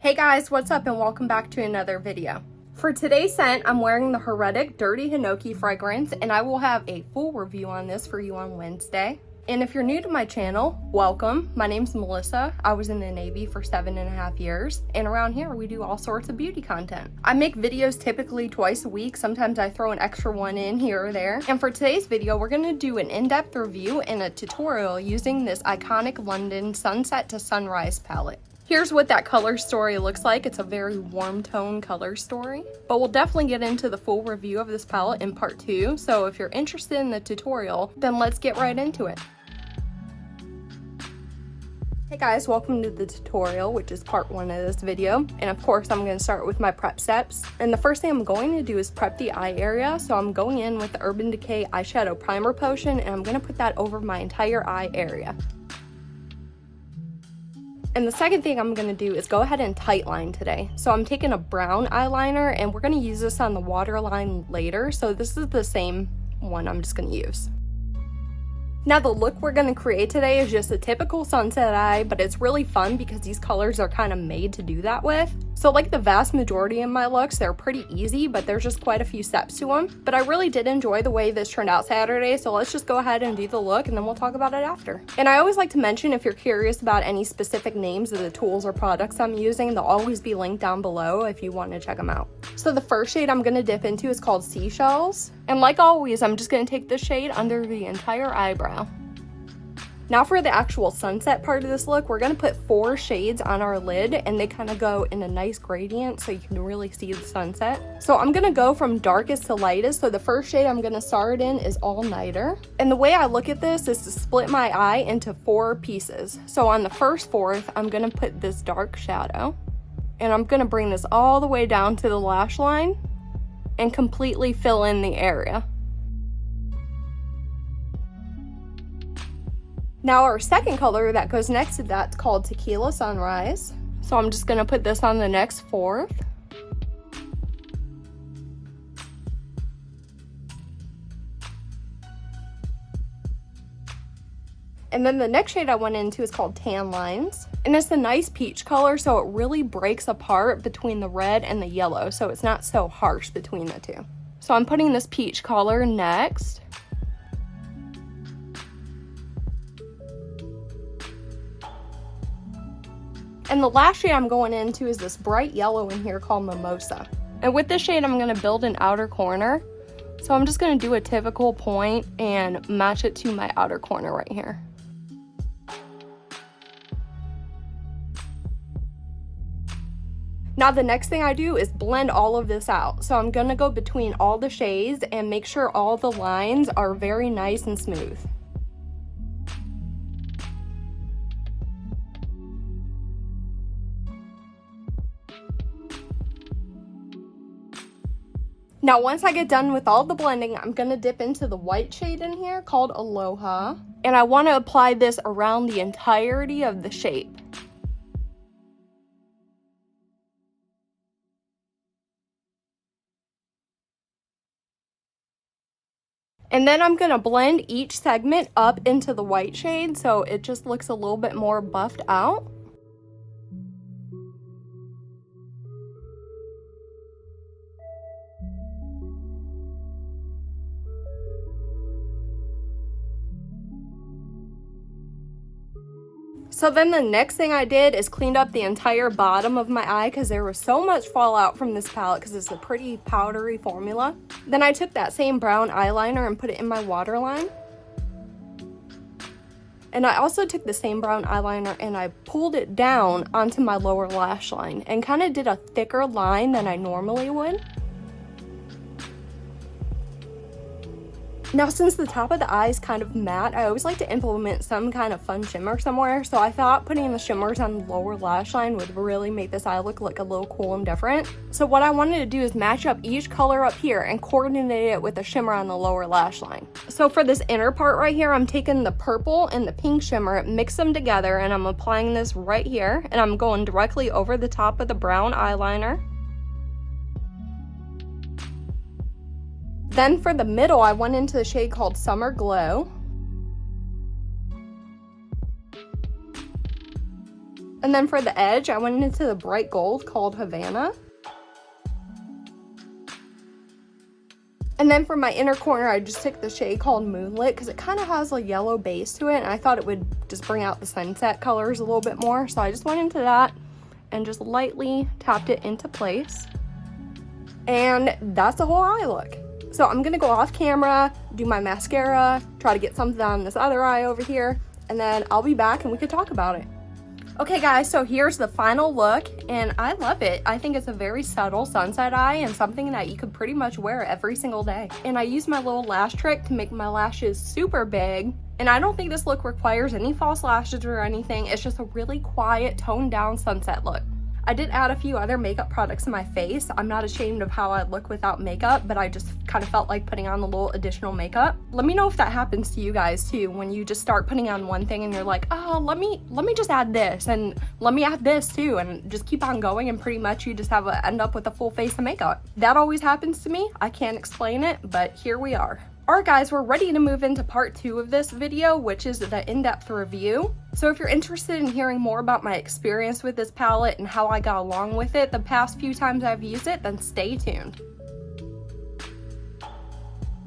Hey guys, what's up and welcome back to another video. For today's scent, I'm wearing the Heretic Dirty Hinoki fragrance and I will have a full review on this for you on Wednesday. And if you're new to my channel, welcome. My name's Melissa. I was in the Navy for 7.5 years and around here we do all sorts of beauty content. I make videos typically twice a week. Sometimes I throw an extra one in here or there. And for today's video, we're gonna do an in-depth review and a tutorial using this iconic London Sunset to Sunrise palette. Here's what that color story looks like. It's a very warm tone color story, but we'll definitely get into the full review of this palette in part 2. So if you're interested in the tutorial, then let's get right into it. Hey guys, welcome to the tutorial, which is part 1 of this video. And of course, I'm going to start with my prep steps. And the first thing I'm going to do is prep the eye area. So I'm going in with the Urban Decay Eyeshadow Primer Potion, and I'm going to put that over my entire eye area. And the second thing I'm going to do is go ahead and tightline today. So I'm taking a brown eyeliner and we're going to use this on the waterline later. So this is the same one I'm just going to use. Now the look we're going to create today is just a typical sunset eye, but it's really fun because these colors are kind of made to do that with. So like the vast majority of my looks, they're pretty easy, but there's just quite a few steps to them. But I really did enjoy the way this turned out Saturday, so let's just go ahead and do the look and then we'll talk about it after. And I always like to mention, if you're curious about any specific names of the tools or products I'm using, they'll always be linked down below if you want to check them out. So the first shade I'm going to dip into is called Seashells. And like always, I'm just going to take this shade under the entire eyebrow. Now for the actual sunset part of this look, we're going to put 4 shades on our lid and they kind of go in a nice gradient so you can really see the sunset. So I'm going to go from darkest to lightest. So the first shade I'm going to start in is All Nighter. And the way I look at this is to split my eye into 4 pieces. So on the first fourth, I'm going to put this dark shadow and I'm going to bring this all the way down to the lash line and completely fill in the area. Now our second color that goes next to that is called Tequila Sunrise. So I'm just going to put this on the next fourth. And then the next shade I went into is called Tan Lines. And it's a nice peach color, so it really breaks apart between the red and the yellow, so it's not so harsh between the two. So I'm putting this peach color next. And the last shade I'm going into is this bright yellow in here called Mimosa. And with this shade, I'm going to build an outer corner. So I'm just going to do a typical point and match it to my outer corner right here. Now the next thing I do is blend all of this out. So I'm going to go between all the shades and make sure all the lines are very nice and smooth. Now once I get done with all the blending, I'm going to dip into the white shade in here called Aloha. And I want to apply this around the entirety of the shape. And then I'm going to blend each segment up into the white shade so it just looks a little bit more buffed out. So then the next thing I did is cleaned up the entire bottom of my eye because there was so much fallout from this palette because it's a pretty powdery formula. Then I took that same brown eyeliner and put it in my waterline. And I also took the same brown eyeliner and I pulled it down onto my lower lash line and kind of did a thicker line than I normally would. Now since the top of the eye is kind of matte, I always like to implement some kind of fun shimmer somewhere, so I thought putting the shimmers on the lower lash line would really make this eye look like a little cool and different. So what I wanted to do is match up each color up here and coordinate it with a shimmer on the lower lash line. So for this inner part right here, I'm taking the purple and the pink shimmer, mix them together, and I'm applying this right here, and I'm going directly over the top of the brown eyeliner. Then for the middle, I went into the shade called Summer Glow. And then for the edge, I went into the bright gold called Havana. And then for my inner corner, I just took the shade called Moonlit because it kind of has a yellow base to it, and I thought it would just bring out the sunset colors a little bit more. So I just went into that and just lightly tapped it into place. And that's the whole eye look. So I'm gonna go off camera, do my mascara, try to get something on this other eye over here, and then I'll be back and we can talk about it. Okay guys, so here's the final look, and I love it. I think it's a very subtle sunset eye and something that you could pretty much wear every single day. And I used my little lash trick to make my lashes super big. And I don't think this look requires any false lashes or anything. It's just a really quiet, toned down sunset look. I did add a few other makeup products to my face. I'm not ashamed of how I look without makeup, but I just kind of felt like putting on a little additional makeup. Let me know if that happens to you guys too, when you just start putting on one thing and you're like, oh, let me just add this, and let me add this too, and just keep on going, and pretty much you just end up with a full face of makeup. That always happens to me. I can't explain it, but here we are. Alright guys, we're ready to move into part 2 of this video, which is the in-depth review. So if you're interested in hearing more about my experience with this palette and how I got along with it the past few times I've used it, then stay tuned.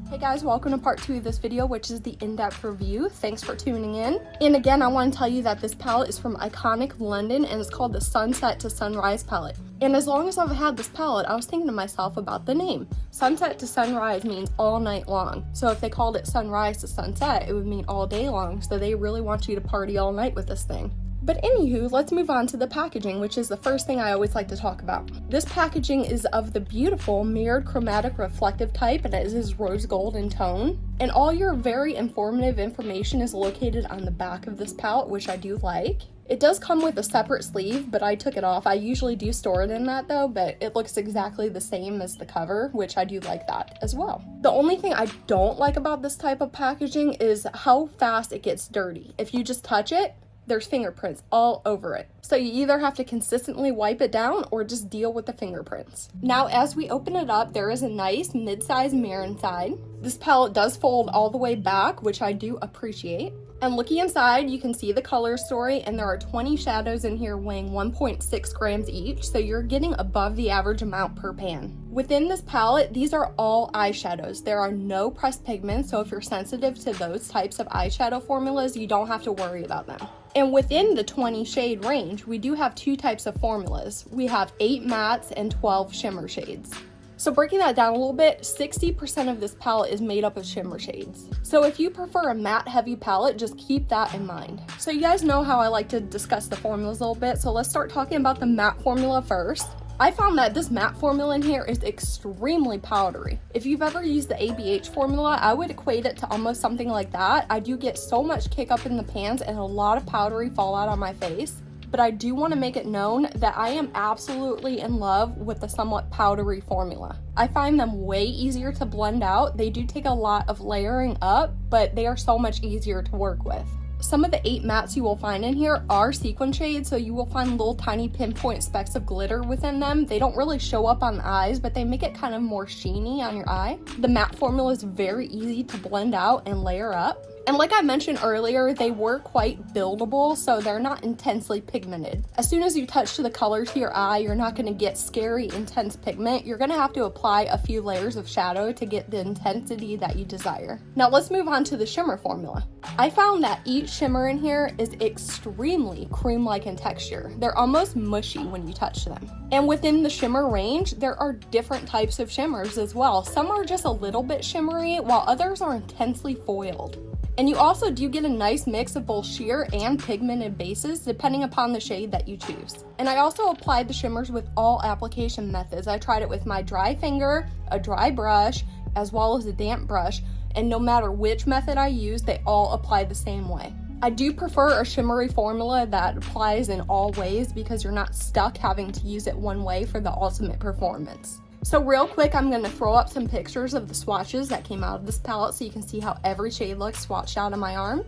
Hey guys, welcome to part 2 of this video, which is the in-depth review. Thanks for tuning in. And again, I want to tell you that this palette is from Iconic London and it's called the Sunset to Sunrise palette. And as long as I've had this palette, I was thinking to myself about the name. Sunset to sunrise means all night long. So if they called it sunrise to sunset, it would mean all day long. So they really want you to party all night with this thing. But anywho, let's move on to the packaging, which is the first thing I always like to talk about. This packaging is of the beautiful mirrored chromatic reflective type, and it is rose gold in tone. And all your very informative information is located on the back of this palette, which I do like. It does come with a separate sleeve, but I took it off. I usually do store it in that though, but it looks exactly the same as the cover, which I do like that as well. The only thing I don't like about this type of packaging is how fast it gets dirty. If you just touch it, there's fingerprints all over it. So you either have to consistently wipe it down or just deal with the fingerprints. Now, as we open it up, there is a nice mid-size mirror inside. This palette does fold all the way back, which I do appreciate. And looking inside, you can see the color story, and there are 20 shadows in here weighing 1.6 grams each, so you're getting above the average amount per pan. Within this palette, these are all eyeshadows. There are no pressed pigments, so if you're sensitive to those types of eyeshadow formulas, you don't have to worry about them. And within the 20 shade range, we do have 2 types of formulas. We have 8 mattes and 12 shimmer shades. So breaking that down a little bit, 60% of this palette is made up of shimmer shades. So if you prefer a matte heavy palette, just keep that in mind. So you guys know how I like to discuss the formulas a little bit, so let's start talking about the matte formula first. I found that this matte formula in here is extremely powdery. If you've ever used the ABH formula, I would equate it to almost something like that. I do get so much kick up in the pans and a lot of powdery fallout on my face. But I do want to make it known that I am absolutely in love with the somewhat powdery formula. I find them way easier to blend out. They do take a lot of layering up, but they are so much easier to work with. Some of the 8 mattes you will find in here are sequin shades, so you will find little tiny pinpoint specks of glitter within them. They don't really show up on the eyes, but they make it kind of more sheeny on your eye. The matte formula is very easy to blend out and layer up. And like I mentioned earlier, they were quite buildable, so they're not intensely pigmented. As soon as you touch to the color to your eye, you're not going to get scary, intense pigment. You're going to have to apply a few layers of shadow to get the intensity that you desire. Now let's move on to the shimmer formula. I found that each shimmer in here is extremely cream-like in texture. They're almost mushy when you touch them. And within the shimmer range, there are different types of shimmers as well. Some are just a little bit shimmery, while others are intensely foiled. And you also do get a nice mix of both sheer and pigmented bases depending upon the shade that you choose. And I also applied the shimmers with all application methods. I tried it with my dry finger, a dry brush, as well as a damp brush, and no matter which method I use, they all apply the same way. I do prefer a shimmery formula that applies in all ways because you're not stuck having to use it one way for the ultimate performance. So real quick, I'm going to throw up some pictures of the swatches that came out of this palette so you can see how every shade looks swatched out on my arm.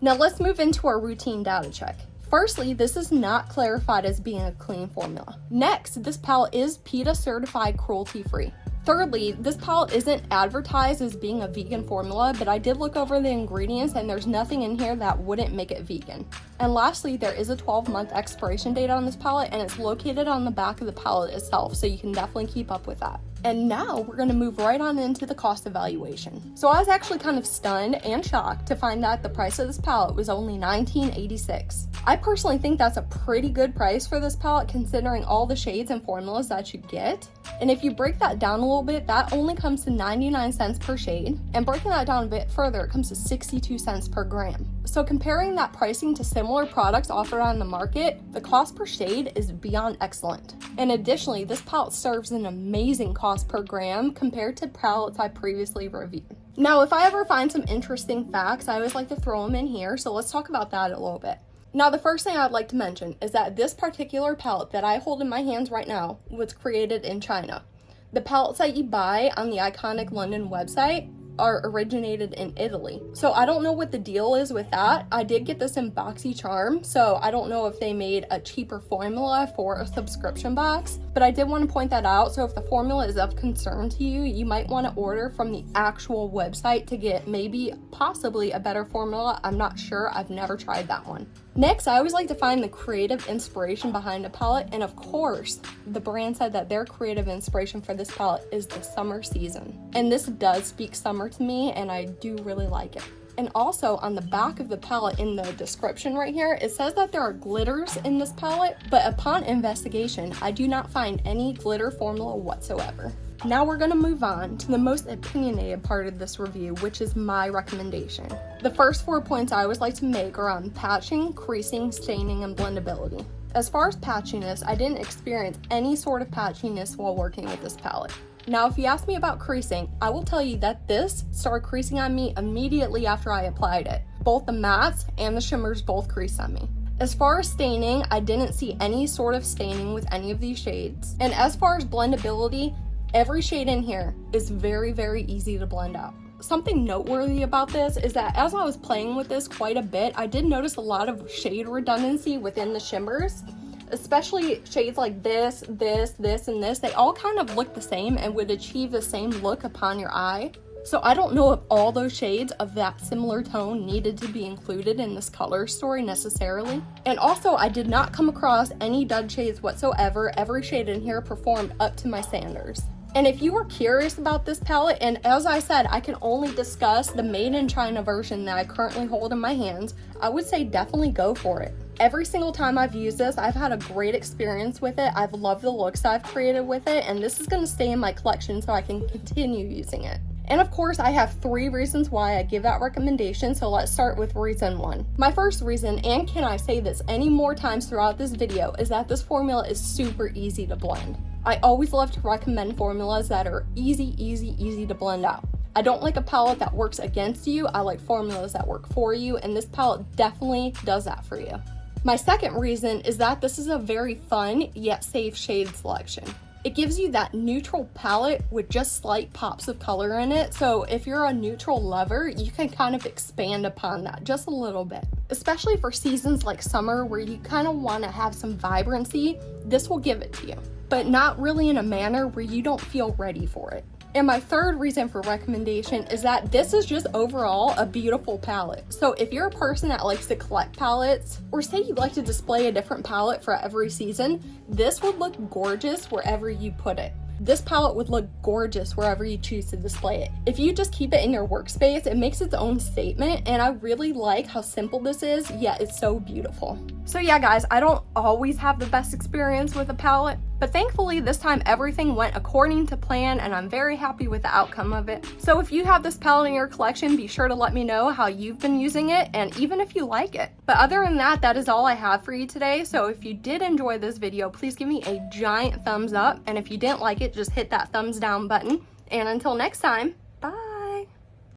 Now let's move into our routine data check. Firstly, this is not clarified as being a clean formula. Next, this palette is PETA certified cruelty-free. Thirdly, this palette isn't advertised as being a vegan formula, but I did look over the ingredients and there's nothing in here that wouldn't make it vegan. And lastly, there is a 12-month expiration date on this palette, and it's located on the back of the palette itself, so you can definitely keep up with that. And now we're gonna move right on into the cost evaluation. So I was actually kind of stunned and shocked to find that the price of this palette was only $19.86. I personally think that's a pretty good price for this palette considering all the shades and formulas that you get. And if you break that down a little bit, that only comes to 99 cents per shade. And breaking that down a bit further, it comes to 62 cents per gram. So comparing that pricing to similar products offered on the market, the cost per shade is beyond excellent. And additionally, this palette serves an amazing cost per gram compared to palettes I previously reviewed. Now, if I ever find some interesting facts, I always like to throw them in here, so let's talk about that a little bit. Now, the first thing I'd like to mention is that this particular palette that I hold in my hands right now was created in China. The palettes that you buy on the iconic London website are originated in Italy. So I don't know what the deal is with that. I did get this in BoxyCharm, so I don't know if they made a cheaper formula for a subscription box, but I did want to point that out. So if the formula is of concern to you, you might want to order from the actual website to get maybe possibly a better formula. I'm not sure. I've never tried that one. Next, I always like to find the creative inspiration behind a palette, and of course, the brand said that their creative inspiration for this palette is the summer season. And this does speak summer to me, and I do really like it. And also on the back of the palette in the description right here, it says that there are glitters in this palette, but upon investigation, I do not find any glitter formula whatsoever. Now we're gonna move on to the most opinionated part of this review, which is my recommendation. The first 4 points I always like to make are on patching, creasing, staining, and blendability. As far as patchiness, I didn't experience any sort of patchiness while working with this palette. Now, if you ask me about creasing, I will tell you that this started creasing on me immediately after I applied it. Both the mattes and the shimmers both creased on me. As far as staining, I didn't see any sort of staining with any of these shades. And as far as blendability, every shade in here is very, very easy to blend out. Something noteworthy about this is that as I was playing with this quite a bit, I did notice a lot of shade redundancy within the shimmers, especially shades like this, and this. They all kind of look the same and would achieve the same look upon your eye. So I don't know if all those shades of that similar tone needed to be included in this color story necessarily. And also, I did not come across any dud shades whatsoever. Every shade in here performed up to my standards. And if you were curious about this palette, and as I said, I can only discuss the made in China version that I currently hold in my hands, I would say definitely go for it. Every single time I've used this, I've had a great experience with it. I've loved the looks I've created with it, and this is going to stay in my collection so I can continue using it. And of course, I have 3 reasons why I give that recommendation, so let's start with reason 1. My first reason, and can I say this any more times throughout this video, is that this formula is super easy to blend. I always love to recommend formulas that are easy to blend out. I don't like a palette that works against you. I like formulas that work for you, and this palette definitely does that for you. My second reason is that this is a very fun yet safe shade selection. It gives you that neutral palette with just slight pops of color in it, so if you're a neutral lover, you can kind of expand upon that just a little bit. Especially for seasons like summer where you kind of want to have some vibrancy, this will give it to you, but not really in a manner where you don't feel ready for it. And my third reason for recommendation is that this is just overall a beautiful palette. So if you're a person that likes to collect palettes, or say you'd like to display a different palette for every season, this would look gorgeous wherever you put it. This palette would look gorgeous wherever you choose to display it. If you just keep it in your workspace, it makes its own statement, and I really like how simple this is, yet it's so beautiful. So yeah guys, I don't always have the best experience with a palette, but thankfully this time everything went according to plan and I'm very happy with the outcome of it. So if you have this palette in your collection, be sure to let me know how you've been using it and even if you like it. But other than that, that is all I have for you today. So if you did enjoy this video, please give me a giant thumbs up, and if you didn't like it, just hit that thumbs down button. And until next time, bye!